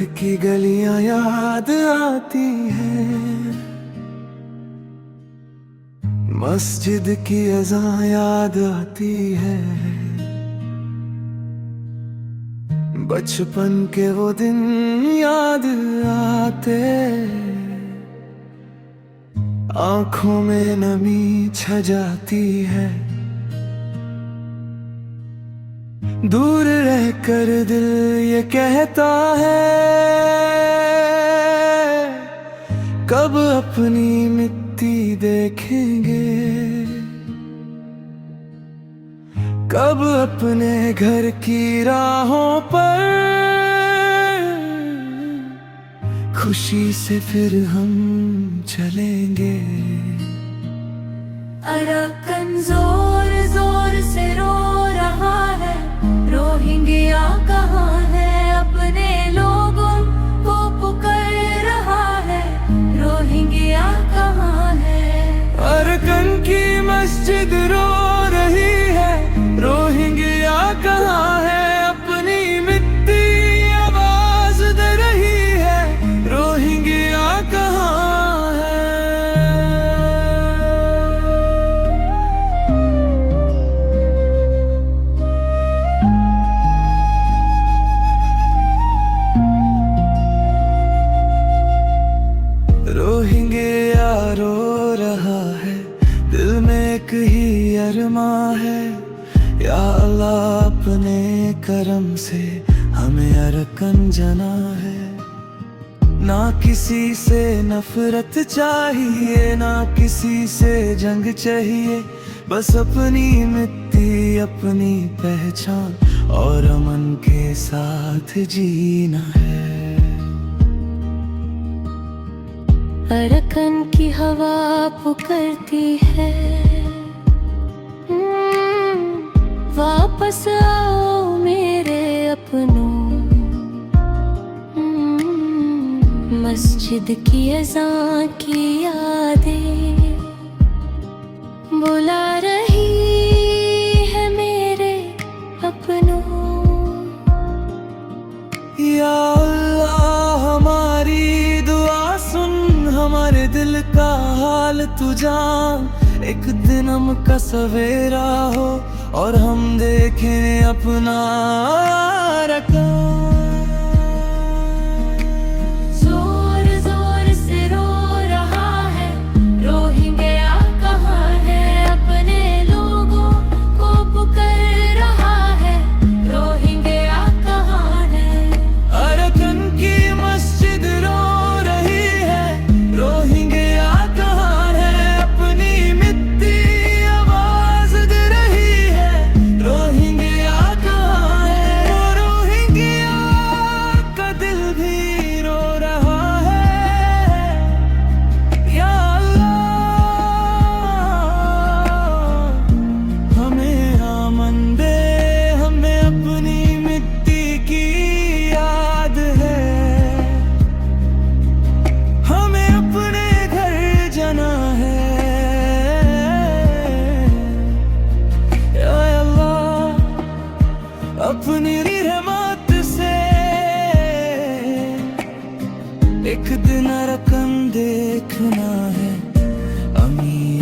घर की गलियां याद आती हैं, मस्जिद की अज़ान याद आती है, बचपन के वो दिन याद आते, आंखों में नमी छा जाती है। दूर रहकर दिल ये कहता है, कब अपनी मिट्टी देखेंगे, कब अपने घर की राहों पर खुशी से फिर हम चलेंगे। अरकन जोर जोर से रो रहा है, रोहिंग्या कहाँ है, अपने लोगों को पुकार रहा है, रोहिंग्या कहाँ है। अरकन की मस्जिद रो रही है, रोहिंग्या कहाँ है, अपनी मिट्टी आवाज दे रही है, रोहिंग्या कहाँ है। रोहिंग्या रो रहा है, दिल में एक ही अरमां है, या अल्लाह अपने करम से हमें अरकन जना है। ना किसी से नफरत चाहिए, ना किसी से जंग चाहिए, बस अपनी मिट्टी अपनी पहचान और अमन के साथ जीना है। अरकन की हवा पुकारती है, वापस आओ मेरे अपनों। मस्जिद की अज़ान की यादें बुला रही है मेरे अपनों। या अल्लाह हमारी दुआ सुन, हमारे दिल का हाल तू जान। एक दिन हम का सवेरा हो और हम देखें अपना अरकन। जोर जोर से रो रहा है, रोहिंग्या कहाँ है, अपने लोगों को पुकार रहा है, रोहिंग्या कहाँ है। अरकन की मस्जिद रो रही है, रोहिंग्या कहाँ है, अपनी मिट्टी आवाज दे रही है, रोहिंग्या कहाँ है। वो रोहिंग्या का दिल भी रो रहा है, या अल्लाह हमें आमन दे, हमें अपनी मिट्टी की याद है, हमें अपने घर जाना है। या अल्लाह अपनी रहमत से एक दिन अरकन देखना है, अमीर